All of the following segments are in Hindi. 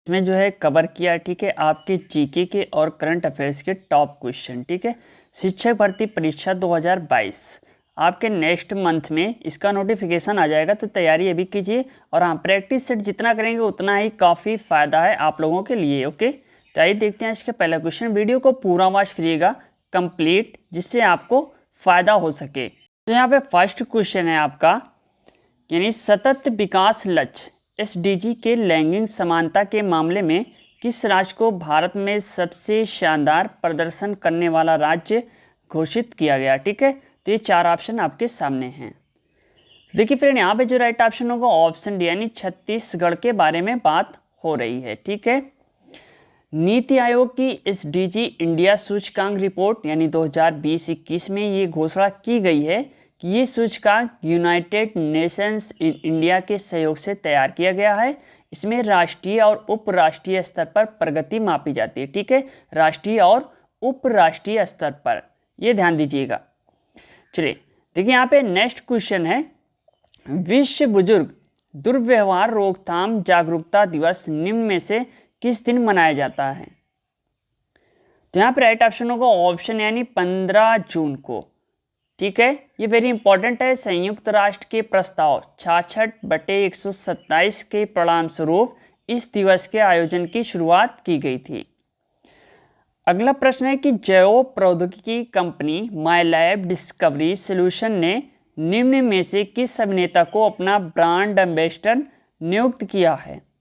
इसमें जो है कवर किया, ठीक है, आपके जीके के और करंट अफेयर्स के टॉप क्वेश्चन, ठीक है। शिक्षक भर्ती परीक्षा 2022 आपके नेक्स्ट मंथ में इसका नोटिफिकेशन आ जाएगा, तो तैयारी अभी कीजिए। और हाँ, प्रैक्टिस सेट जितना करेंगे उतना ही काफ़ी फ़ायदा है आप लोगों के लिए। ओके, तो आइए देखते हैं इसका पहला क्वेश्चन। वीडियो को पूरा वॉच करिएगा कंप्लीट, जिससे आपको फ़ायदा हो सके। तो यहाँ पे फर्स्ट क्वेश्चन है आपका, यानी सतत विकास लक्ष्य एसडीजी के लैंगिक समानता के मामले में किस राज्य को भारत में सबसे शानदार प्रदर्शन करने वाला राज्य घोषित किया गया, ठीक है। तो ये चार ऑप्शन आपके सामने हैं। देखिए फ्रेंड, यहाँ पे जो राइट ऑप्शन होगा ऑप्शन डी, यानी छत्तीसगढ़ के बारे में बात हो रही है, ठीक है। नीति आयोग की एसडीजी इंडिया सूचकांक रिपोर्ट यानी 2020-21 में ये घोषणा की गई है कि ये सूचकांक यूनाइटेड नेशंस इन इंडिया के सहयोग से तैयार किया गया है। इसमें राष्ट्रीय और उपराष्ट्रीय स्तर पर प्रगति मापी जाती है, ठीक है, राष्ट्रीय और उपराष्ट्रीय स्तर पर, ये ध्यान दीजिएगा। चलिए देखिए, यहाँ पे नेक्स्ट क्वेश्चन है, विश्व बुजुर्ग दुर्व्यवहार रोकथाम जागरूकता दिवस निम्न में से किस दिन मनाया जाता है। तो यहाँ पे राइट ऑप्शन होगा ऑप्शन यानी 15 जून को, ठीक है। ये वेरी इंपॉर्टेंट है। संयुक्त राष्ट्र के प्रस्ताव 66/127 के परिणाम स्वरूप इस दिवस के आयोजन की शुरुआत की गई थी। अगला प्रश्न है कि जैव प्रौद्योगिकी कंपनी माई लैब डिस्कवरी सॉल्यूशन ने निम्न में से किस अभिनेता को अपना ब्रांड एम्बेसडर नियुक्त किया है।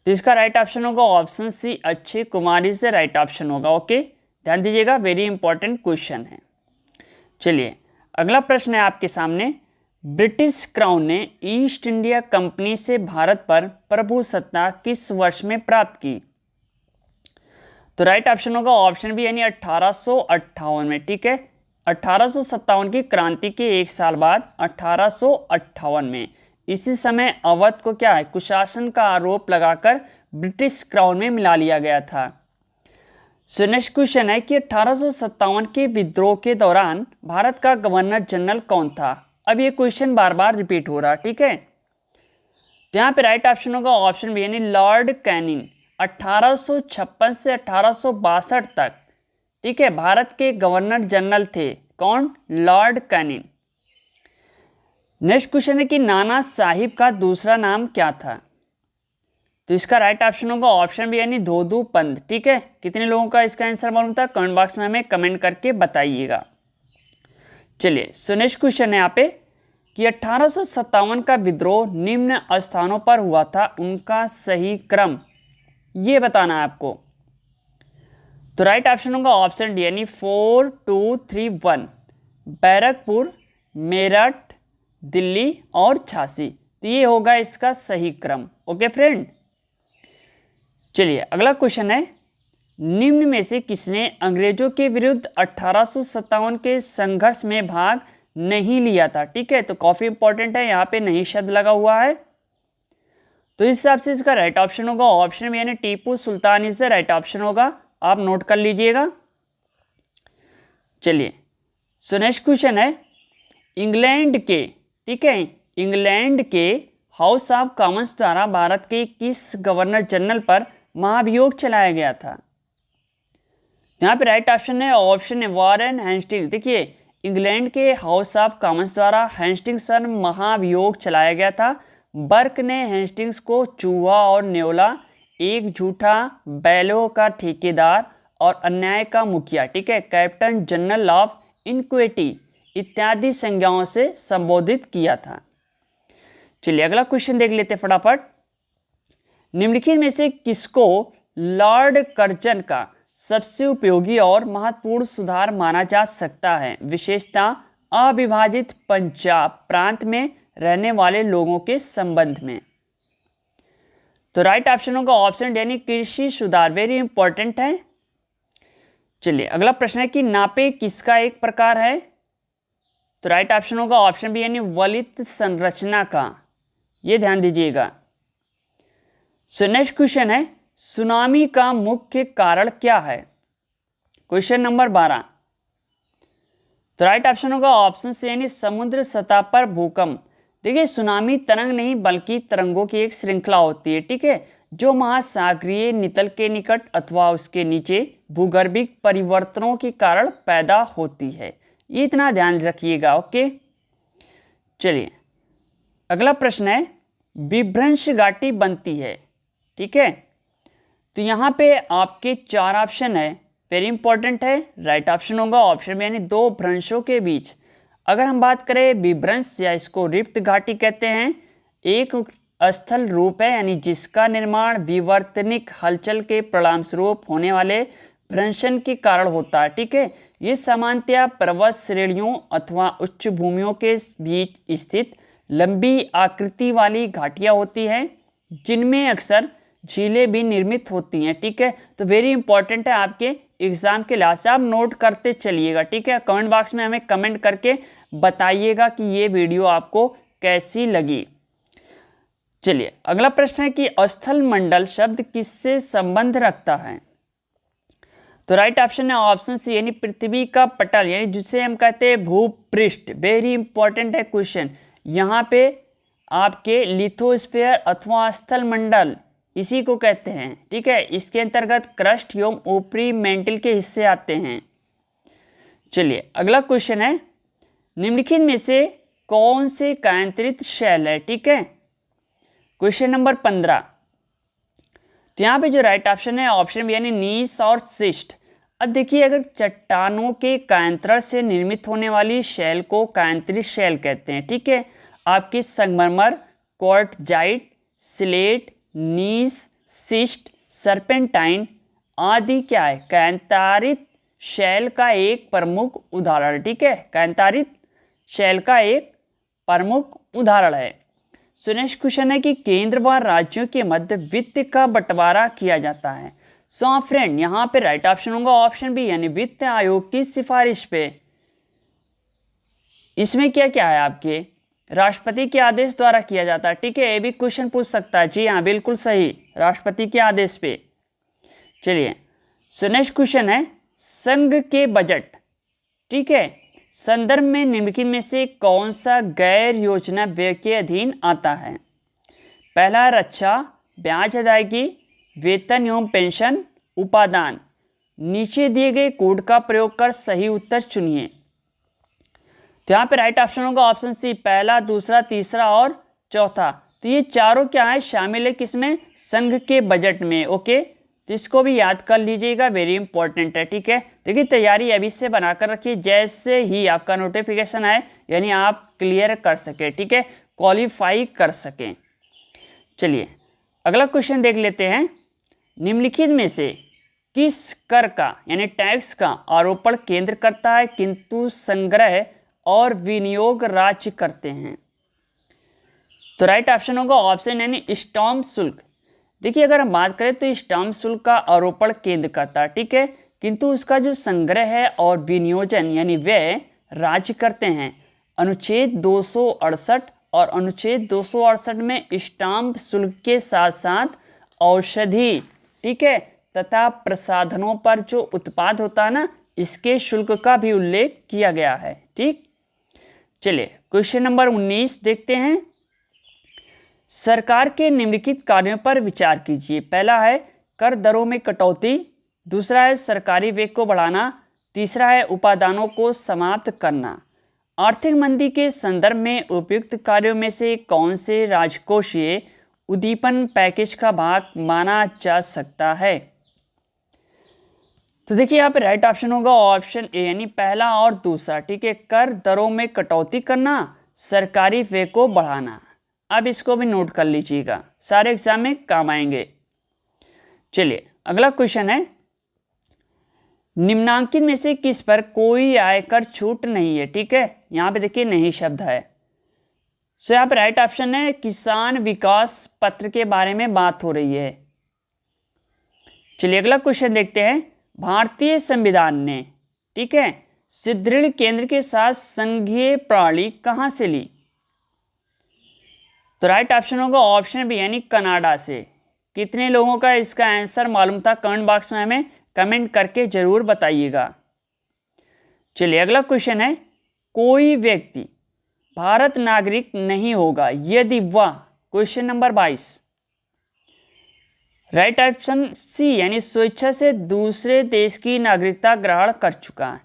तो इसका राइट ऑप्शन होगा ऑप्शन सी, अक्षय कुमार से राइट ऑप्शन होगा। ओके, ध्यान दीजिएगा, वेरी इंपॉर्टेंट क्वेश्चन है। चलिए अगला प्रश्न है आपके सामने, ब्रिटिश क्राउन ने ईस्ट इंडिया कंपनी से भारत पर प्रभुसत्ता किस वर्ष में प्राप्त की। तो राइट ऑप्शन होगा ऑप्शन बी, यानी 1858 में, ठीक है। 1857 की क्रांति के एक साल बाद 1858 में, इसी समय अवध को क्या है, कुशासन का आरोप लगाकर ब्रिटिश क्राउन में मिला लिया गया था। सो नेक्स्ट क्वेश्चन है कि 1857 के विद्रोह के दौरान भारत का गवर्नर जनरल कौन था। अब ये क्वेश्चन बार बार रिपीट हो रहा, ठीक है। तो यहाँ पे राइट ऑप्शन होगा ऑप्शन बी, यानी लॉर्ड कैनिंग 1856 से 1862 तक, ठीक है, भारत के गवर्नर जनरल थे। कौन? Lord Canning. नेक्स्ट क्वेश्चन है कि नाना साहिब का दूसरा नाम क्या था। तो इसका राइट ऑप्शन होगा ऑप्शन बी, यानी धोदू पंत, ठीक है। कितने लोगों का इसका आंसर मालूम था, कमेंट बॉक्स में हमें कमेंट करके बताइएगा। चलिए सो नेक्स्ट क्वेश्चन है यहाँ पे कि 1857 का विद्रोह निम्न स्थानों पर हुआ था, उनका सही क्रम ये बताना है आपको। तो राइट ऑप्शन होगा ऑप्शन डी, यानी 4, 2, 3, 1, बैरकपुर, मेरठ, दिल्ली और झांसी। तो ये होगा इसका सही क्रम। ओके फ्रेंड, चलिए अगला क्वेश्चन है, निम्न में से किसने अंग्रेजों के विरुद्ध 1857 के संघर्ष में भाग नहीं लिया था, ठीक है। तो काफी इंपॉर्टेंट है, यहाँ पे नहीं शब्द लगा हुआ है, तो इस हिसाब से इसका राइट ऑप्शन होगा ऑप्शन में, यानी टीपू सुल्तान इससे राइट ऑप्शन होगा, आप नोट कर लीजिएगा। चलिए सो नेक्स्ट क्वेश्चन है, इंग्लैंड के, ठीक है, इंग्लैंड के हाउस ऑफ कॉमन्स द्वारा भारत के किस गवर्नर जनरल पर महाभियोग चलाया गया था। यहाँ पे राइट ऑप्शन है ऑप्शन है वॉरेन हेस्टिंग्स। देखिए इंग्लैंड के हाउस ऑफ कॉमन्स द्वारा हेस्टिंग्स पर महाभियोग चलाया गया था। बर्क ने हेस्टिंग्स को चूहा और न्योला, एक झूठा, बैलों का ठेकेदार और अन्याय का मुखिया, ठीक है, कैप्टन जनरल ऑफ इनक्विटी इत्यादि संज्ञाओं से संबोधित किया था। चलिए अगला क्वेश्चन देख लेते फटाफट, निम्नलिखित में से किसको लॉर्ड कर्जन का सबसे उपयोगी और महत्वपूर्ण सुधार माना जा सकता है, विशेषता अविभाजित पंजाब प्रांत में रहने वाले लोगों के संबंध में। तो राइट ऑप्शन होगा ऑप्शन डी, यानी कृषि सुधार, वेरी इंपॉर्टेंट है। चलिए अगला प्रश्न है कि नापे किसका एक प्रकार है। तो राइट ऑप्शन होगा ऑप्शन बी, यानी वलित संरचना का, ये ध्यान दीजिएगा। सो नेक्स्ट क्वेश्चन है, सुनामी का मुख्य कारण क्या है, क्वेश्चन नंबर 12। तो राइट ऑप्शन होगा ऑप्शन सी, यानी समुद्र सतह पर भूकंप। देखिए सुनामी तरंग नहीं बल्कि तरंगों की एक श्रृंखला होती है, ठीक है, जो महासागरीय नितल के निकट अथवा उसके नीचे भूगर्भिक परिवर्तनों के कारण पैदा होती है। ये इतना ध्यान रखिएगा। ओके, चलिए अगला प्रश्न है, विभ्रंश घाटी बनती है। ठीक है, तो यहाँ पे आपके 4 ऑप्शन है, वेरी इंपॉर्टेंट है। राइट ऑप्शन होगा ऑप्शन में, यानी 2 भ्रंशों के बीच। अगर हम बात करें विभ्रंश या इसको रिक्त घाटी कहते हैं, एक स्थल रूप है यानी जिसका निर्माण विवर्तनिक हलचल के परिणाम स्वरूप होने वाले भ्रंशन के कारण होता है। ठीक है, ये सामान्यतया पर्वत श्रेणियों अथवा उच्च भूमियों के बीच स्थित लंबी आकृति वाली घाटियां होती हैं, जिनमें अक्सर झीलें भी निर्मित होती हैं। ठीक है, तो वेरी इंपॉर्टेंट है आपके एग्जाम के लिहाज से, आप नोट करते चलिएगा। ठीक है, कमेंट बॉक्स में हमें कमेंट करके बताइएगा कि ये वीडियो आपको कैसी लगी। चलिए अगला प्रश्न है कि स्थल मंडल शब्द किससे संबंध रखता है। तो राइट ऑप्शन है ऑप्शन सी, यानी पृथ्वी का पटल, यानी जिसे हम कहते हैं भूपृष्ठ। वेरी इंपॉर्टेंट है क्वेश्चन। यहाँ पे आपके लिथोस्फीयर अथवा स्थल मंडल इसी को कहते हैं। ठीक है, इसके अंतर्गत क्रस्ट एवं ऊपरी मेंटल के हिस्से आते हैं। चलिए अगला क्वेश्चन है, निम्नलिखित में से कौन से कायांतरित शैल है। ठीक है, क्वेश्चन नंबर 15। तो यहाँ पे जो राइट ऑप्शन है ऑप्शन बी, यानी नीस और शिस्ट। अब देखिए, अगर चट्टानों के कायांतरण से निर्मित होने वाली शैल को कायांतरित शैल कहते हैं। ठीक है, आपके संगमरमर, क्वार्टजाइट, स्लेट, नीस, शिस्ट, सर्पेंटाइन आदि क्या है, कायांतरित शैल का एक प्रमुख उदाहरण। ठीक है, कायांतरित शैल का एक प्रमुख उदाहरण है। नेक्स्ट क्वेश्चन है कि केंद्र व राज्यों के मध्य वित्त का बंटवारा किया जाता है। सो फ्रेंड, यहाँ पे राइट ऑप्शन होगा ऑप्शन बी, यानी वित्त आयोग की सिफारिश पे। इसमें क्या क्या है, आपके राष्ट्रपति के आदेश द्वारा किया जाता है। ठीक है, ये भी क्वेश्चन पूछ सकता है। जी हाँ, बिल्कुल सही, राष्ट्रपति के आदेश पे। चलिए नेक्स्ट क्वेश्चन है, संघ के बजट। ठीक है, संदर्भ में निम्नलिखित में से कौन सा गैर योजना व्यय के अधीन आता है। पहला, रक्षा, ब्याज अदायगी, वेतन एवं पेंशन, उपादान। नीचे दिए गए कोड का प्रयोग कर सही उत्तर चुनिए। तो यहाँ पे राइट ऑप्शन होगा ऑप्शन सी, पहला, दूसरा, तीसरा और चौथा। तो ये चारों क्या है, शामिल है किसमें, संघ के बजट में। ओके, तो इसको भी याद कर लीजिएगा, वेरी इंपॉर्टेंट है। ठीक है, देखिए तैयारी अभी से बनाकर रखिए, जैसे ही आपका नोटिफिकेशन आए यानी आप क्लियर कर सके। ठीक है, क्वालिफाई कर सकें। चलिए अगला क्वेश्चन देख लेते हैं, निम्नलिखित में से किस कर का यानी टैक्स का आरोपण केंद्र करता है किंतु संग्रह और विनियोग राज्य करते हैं। तो राइट ऑप्शन होगा ऑप्शन यानी स्टाम्प शुल्क। देखिए, अगर हम बात करें तो स्टाम्प शुल्क का आरोपण केंद्र करता है। ठीक है, किंतु उसका जो संग्रह है और विनियोजन यानी व्यय राज्य करते हैं। अनुच्छेद 268 और अनुच्छेद 268 में स्टाम्प शुल्क के साथ साथ औषधि, ठीक है, तथा प्रसाधनों पर जो उत्पाद होता है ना, इसके शुल्क का भी उल्लेख किया गया है। ठीक, चलिए क्वेश्चन नंबर 19 देखते हैं। सरकार के निम्नलिखित कार्यों पर विचार कीजिए। पहला है कर दरों में कटौती, दूसरा है सरकारी व्यय को बढ़ाना, तीसरा है उपादानों को समाप्त करना। आर्थिक मंदी के संदर्भ में उपयुक्त कार्यों में से कौन से राजकोषीय उद्दीपन पैकेज का भाग माना जा सकता है। तो देखिए यहाँ पे राइट ऑप्शन होगा ऑप्शन ए, यानी पहला और दूसरा। ठीक है, कर दरों में कटौती करना, सरकारी व्यय को बढ़ाना। अब इसको भी नोट कर लीजिएगा, सारे एग्जाम में काम आएंगे। चलिए अगला क्वेश्चन है, निम्नांकित में से किस पर कोई आयकर छूट नहीं है। ठीक है, यहाँ पे देखिए नहीं शब्द है। सो यहाँ पे राइट ऑप्शन है किसान विकास पत्र के बारे में बात हो रही है। चलिए अगला क्वेश्चन देखते हैं, भारतीय संविधान ने, ठीक है, सुदृढ़ केंद्र के साथ संघीय प्रणाली कहाँ से ली। तो राइट ऑप्शन होगा ऑप्शन बी, यानी कनाडा से। कितने लोगों का इसका आंसर मालूम था, कमेंट बॉक्स में हमें कमेंट करके जरूर बताइएगा। चलिए अगला क्वेश्चन है, कोई व्यक्ति भारत नागरिक नहीं होगा यदि वह, question number 22, right option C यानी स्वेच्छा से दूसरे देश की नागरिकता ग्रहण कर चुका है।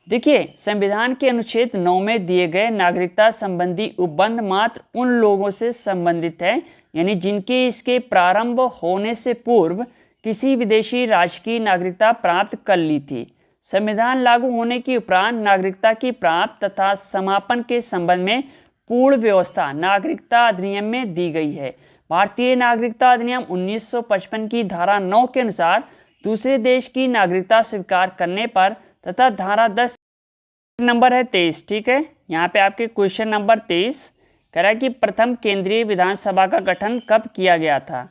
देखिए, संविधान के अनुच्छेद 9 में दिए गए नागरिकता संबंधी उपबंध मात्र उन लोगों से संबंधित है, यानी जिनके इसके प्रारंभ होने से पूर्व किसी विदेशी राज्य की नागरिकता प्राप्त कर ली थी। संविधान लागू होने के उपरांत नागरिकता की प्राप्त तथा समापन के संबंध में पूर्ण व्यवस्था नागरिकता अधिनियम में दी गई है। भारतीय नागरिकता अधिनियम 1955 की धारा 9 के अनुसार दूसरे देश की नागरिकता स्वीकार करने पर तथा धारा 10 नंबर है 23, ठीक है। यहाँ पे आपके क्वेश्चन नंबर 23 कह रहा है कि प्रथम केंद्रीय विधानसभा का गठन कब किया गया था।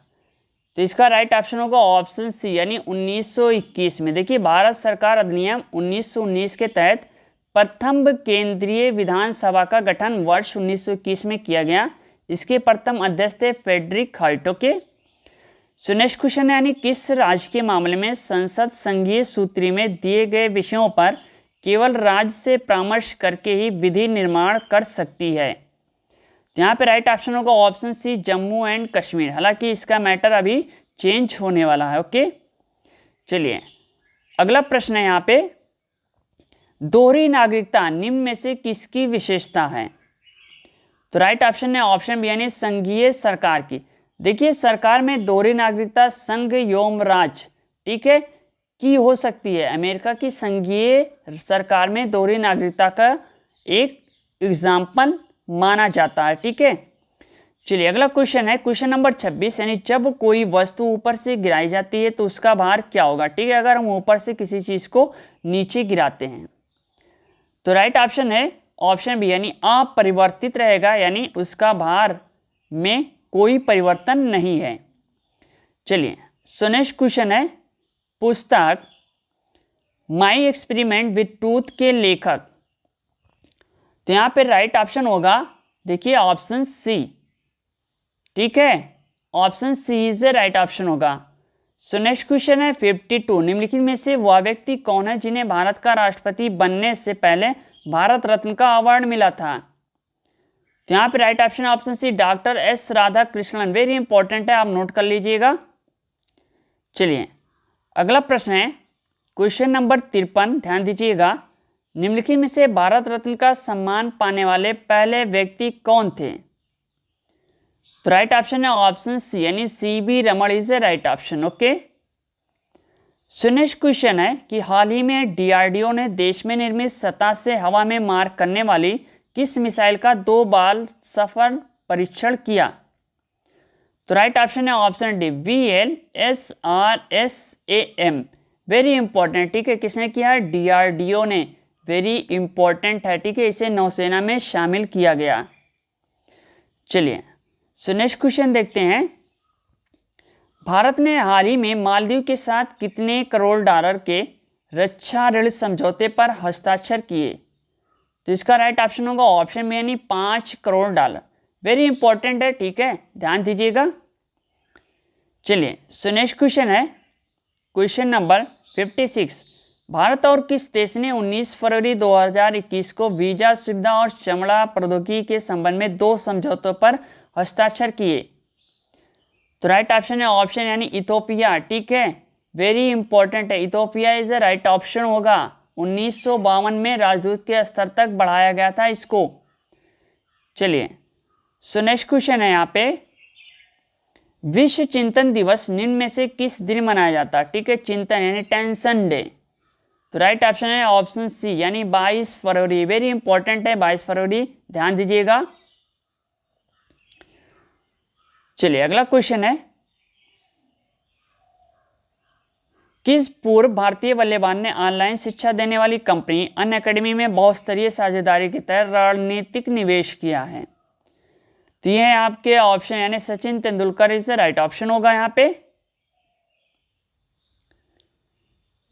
तो इसका राइट ऑप्शन होगा ऑप्शन सी यानी 1921 में। देखिए, भारत सरकार अधिनियम 1919 के तहत प्रथम केंद्रीय विधानसभा का गठन वर्ष 1921 में किया गया। इसके प्रथम अध्यक्ष थे फ्रेडरिक हाल्टोके। सो नेक्स्ट क्वेश्चन है, यानी किस राज्य के मामले में संसद संघीय सूत्री में दिए गए विषयों पर केवल राज्य से परामर्श करके ही विधि निर्माण कर सकती है। तो यहाँ पे राइट ऑप्शन होगा option C Jammu and Kashmir. हालांकि इसका मैटर अभी चेंज होने वाला है। ओके, चलिए अगला प्रश्न है यहाँ पे, दोहरी नागरिकता निम्न में से किसकी विशेषता है। तो राइट ऑप्शन है ऑप्शन बी यानी संघीय सरकार की। देखिए, सरकार में दोहरी नागरिकता संघ एवं राज्य, ठीक है, की हो सकती है। अमेरिका की संघीय सरकार में दोहरी नागरिकता का एक एग्जाम्पल माना जाता है, ठीक है। चलिए अगला क्वेश्चन है क्वेश्चन नंबर 26, यानी जब कोई वस्तु ऊपर से गिराई जाती है तो उसका भार क्या होगा, ठीक है, अगर हम ऊपर से किसी चीज को नीचे गिराते हैं। तो राइट ऑप्शन है ऑप्शन बी यानी अपरिवर्तित रहेगा, यानी उसका भार में कोई परिवर्तन नहीं है। चलिए सो नेक्स्ट क्वेश्चन है, पुस्तक माई एक्सपेरिमेंट विथ टूथ के लेखक। तो यहां पे राइट ऑप्शन होगा, देखिए ऑप्शन सी, ठीक है, option C is the right option होगा। सो नेक्स्ट क्वेश्चन है 52, निम्नलिखित में से वह व्यक्ति कौन है जिन्हें भारत का राष्ट्रपति बनने से पहले भारत रत्न का अवार्ड मिला था। तो यहाँ पे right option option C doctor S Radhakrishnan. Very important है, आप नोट कर लीजिएगा। चलिए अगला प्रश्न है क्वेश्चन नंबर 53, ध्यान दीजिएगा, निम्नलिखित में से भारत रत्न का सम्मान पाने वाले पहले व्यक्ति कौन थे। तो राइट ऑप्शन है ऑप्शन सी यानी CB Raman is a right option. Okay, so next question है कि हाल ही में DRDO ने देश में निर्मित सतह से हवा में मार करने वाली किस मिसाइल का 2 बार सफल परीक्षण किया। तो राइट ऑप्शन है option D VLSRSAM। Very important, ठीक है, किसने किया है, DRDO ने। वेरी इंपॉर्टेंट है, ठीक है, इसे नौसेना में शामिल किया गया। चलिए सो नेक्स्ट क्वेश्चन देखते हैं, भारत ने हाल ही में मालदीव के साथ कितने करोड़ डॉलर के रक्षा ऋण समझौते पर हस्ताक्षर किए। तो इसका राइट ऑप्शन होगा ऑप्शन में यानी 5 करोड़ डॉलर। वेरी इंपॉर्टेंट है, ठीक है, ध्यान दीजिएगा। चलिए सो नेक्स्ट क्वेश्चन है क्वेश्चन नंबर 56, भारत और किस देश ने 19 फरवरी 2021 को वीजा सुविधा और चमड़ा प्रौद्योगिकी के संबंध में 2 समझौतों पर हस्ताक्षर किए। तो राइट ऑप्शन है ऑप्शन यानी इथोपिया, ठीक है, वेरी इंपॉर्टेंट है, Ethiopia is the right option होगा। 1952 में राजदूत के स्तर तक बढ़ाया गया था इसको। चलिए सो नेक्स्ट क्वेश्चन है यहाँ पे, विश्व चिंतन दिवस निम्न में से किस दिन मनाया जाता है, ठीक है, चिंतन यानी टेंशन डे। तो राइट ऑप्शन है ऑप्शन सी यानी 22 फरवरी। वेरी इंपॉर्टेंट है, 22 फरवरी, ध्यान दीजिएगा। चलिए अगला क्वेश्चन है, किस पूर्व भारतीय बल्लेबाज ने ऑनलाइन शिक्षा देने वाली कंपनी अनअकैडमी में बहुस्तरीय साझेदारी के तहत रणनीतिक निवेश किया है। तो ये आपके ऑप्शन यानी Sachin Tendulkar is the right option होगा यहाँ पे।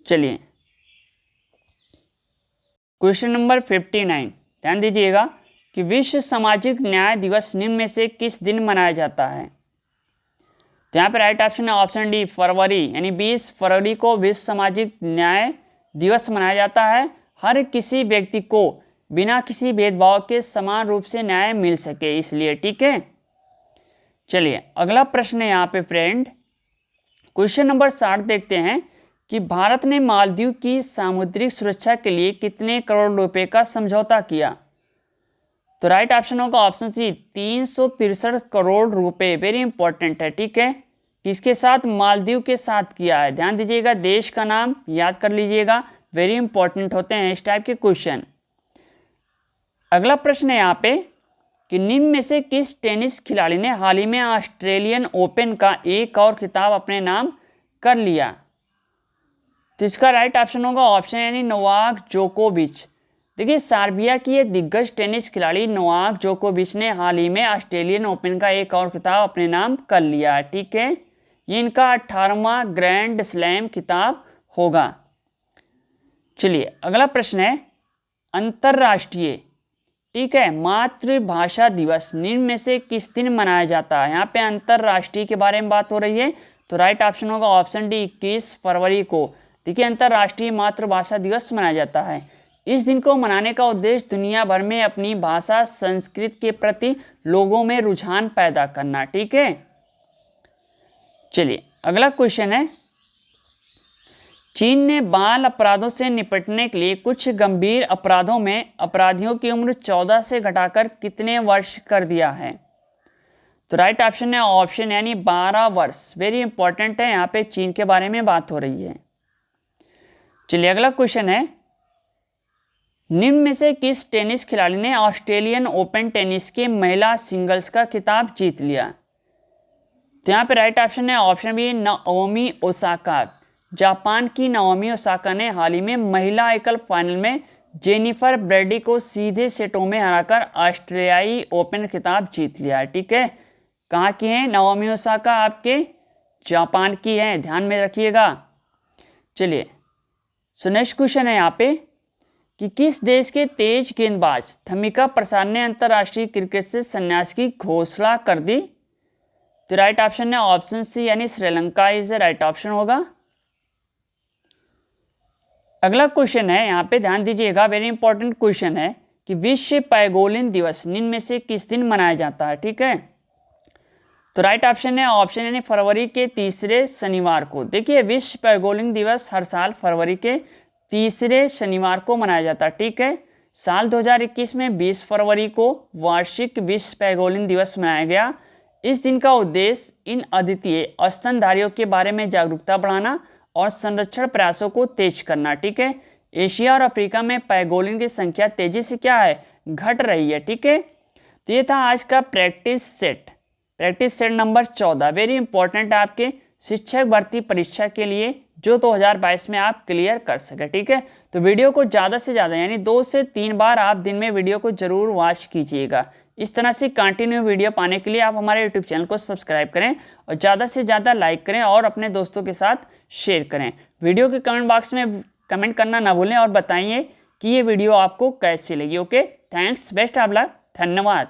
चलिए क्वेश्चन नंबर 59, ध्यान दीजिएगा कि विश्व सामाजिक न्याय दिवस निम्न में से किस दिन मनाया जाता है। तो यहाँ पे राइट ऑप्शन है ऑप्शन डी फरवरी, यानी 20 फरवरी को विश्व सामाजिक न्याय दिवस मनाया जाता है। हर किसी व्यक्ति को बिना किसी भेदभाव के समान रूप से न्याय मिल सके इसलिए, ठीक है। चलिए अगला प्रश्न है यहाँ पे फ्रेंड, क्वेश्चन नंबर 60 देखते हैं कि भारत ने मालदीव की सामुद्रिक सुरक्षा के लिए कितने करोड़ रुपए का समझौता किया। तो राइट ऑप्शन होगा ऑप्शन सी 363 करोड़ रुपए। वेरी इंपॉर्टेंट है, ठीक है। किसके साथ? मालदीव के साथ किया है। ध्यान दीजिएगा, देश का नाम याद कर लीजिएगा, वेरी इंपॉर्टेंट होते हैं इस टाइप के क्वेश्चन। अगला प्रश्न है यहाँ पे कि निम्न में से किस टेनिस खिलाड़ी ने हाल ही में ऑस्ट्रेलियन ओपन का एक और खिताब अपने नाम कर लिया। तो इसका राइट ऑप्शन होगा ऑप्शन यानी नोवाक जोकोविच। देखिए, सर्बिया की ये दिग्गज टेनिस खिलाड़ी नोवाक जोकोविच ने हाल ही में ऑस्ट्रेलियन ओपन का एक और खिताब अपने नाम कर लिया, ठीक है। ये इनका 18वां ग्रैंड स्लैम खिताब होगा। चलिए अगला प्रश्न है अंतर्राष्ट्रीय, ठीक है, मातृभाषा दिवस निम्न में से किस दिन मनाया जाता है। यहाँ पे अंतर्राष्ट्रीय के बारे में बात हो रही है, तो राइट ऑप्शन होगा ऑप्शन डी 21 फरवरी को। देखिए, अंतर्राष्ट्रीय मातृभाषा दिवस मनाया जाता है। इस दिन को मनाने का उद्देश्य दुनिया भर में अपनी भाषा संस्कृति के प्रति लोगों में रुझान पैदा करना, ठीक है। चलिए अगला क्वेश्चन है, चीन ने बाल अपराधों से निपटने के लिए कुछ गंभीर अपराधों में अपराधियों की उम्र 14 से घटाकर कितने वर्ष कर दिया है। तो राइट ऑप्शन है ऑप्शन यानी 12 वर्ष। वेरी इंपॉर्टेंट है, यहाँ पे चीन के बारे में बात हो रही है। चलिए अगला क्वेश्चन है, निम्न में से किस टेनिस खिलाड़ी ने ऑस्ट्रेलियन ओपन टेनिस के महिला सिंगल्स का खिताब जीत लिया। तो यहाँ पे राइट ऑप्शन है option B Naomi Osaka. Japan की नाओमी ओसाका ने हाल ही में महिला एकल फाइनल में जेनिफर ब्रैडी को सीधे सेटों में हराकर ऑस्ट्रेलियाई ओपन खिताब जीत लिया, ठीक है। कहाँ की है नाओमी ओसाका? आपके जापान की है, ध्यान में रखिएगा। चलिए सो नेक्स्ट क्वेश्चन है यहाँ पे कि किस देश के तेज गेंदबाज थमिका प्रसाद ने अंतर्राष्ट्रीय क्रिकेट से संन्यास की घोषणा कर दी। तो राइट ऑप्शन है ऑप्शन सी यानी श्रीलंका इज राइट ऑप्शन होगा। अगला क्वेश्चन है, यहाँ पे ध्यान दीजिएगा, वेरी इंपॉर्टेंट क्वेश्चन है कि विश्व पैगोलिन दिवस निम्न में से किस दिन मनाया जाता है, ठीक है। तो राइट ऑप्शन है ऑप्शन यानी फरवरी के तीसरे शनिवार को। देखिए, विश्व पैगोलिन दिवस हर साल फरवरी के तीसरे शनिवार को मनाया जाता है, ठीक है। साल 2021 में 20 फरवरी को वार्षिक विश्व पैगोलिन दिवस मनाया गया। इस दिन का उद्देश्य इन अद्वितीय स्तनधारियों के बारे में जागरूकता बढ़ाना और संरक्षण प्रयासों को तेज करना, ठीक है। एशिया और अफ्रीका में पैगोलिन की संख्या तेजी से क्या है, घट रही है, ठीक है। तो ये था आज का practice set number 14। Very important आपके शिक्षक भर्ती परीक्षा के लिए जो 2022 में आप क्लियर कर सके, ठीक है। तो वीडियो को ज़्यादा से ज़्यादा यानी 2 से 3 बार आप दिन में वीडियो को जरूर वॉच कीजिएगा। इस तरह से कंटिन्यू वीडियो पाने के लिए आप हमारे यूट्यूब चैनल को सब्सक्राइब करें और ज़्यादा से ज़्यादा लाइक करें और अपने दोस्तों के साथ शेयर करें। वीडियो के कमेंट बॉक्स में कमेंट करना ना भूलें और बताइए कि ये वीडियो आपको कैसी लगी। Okay, thanks, best of luck, धन्यवाद।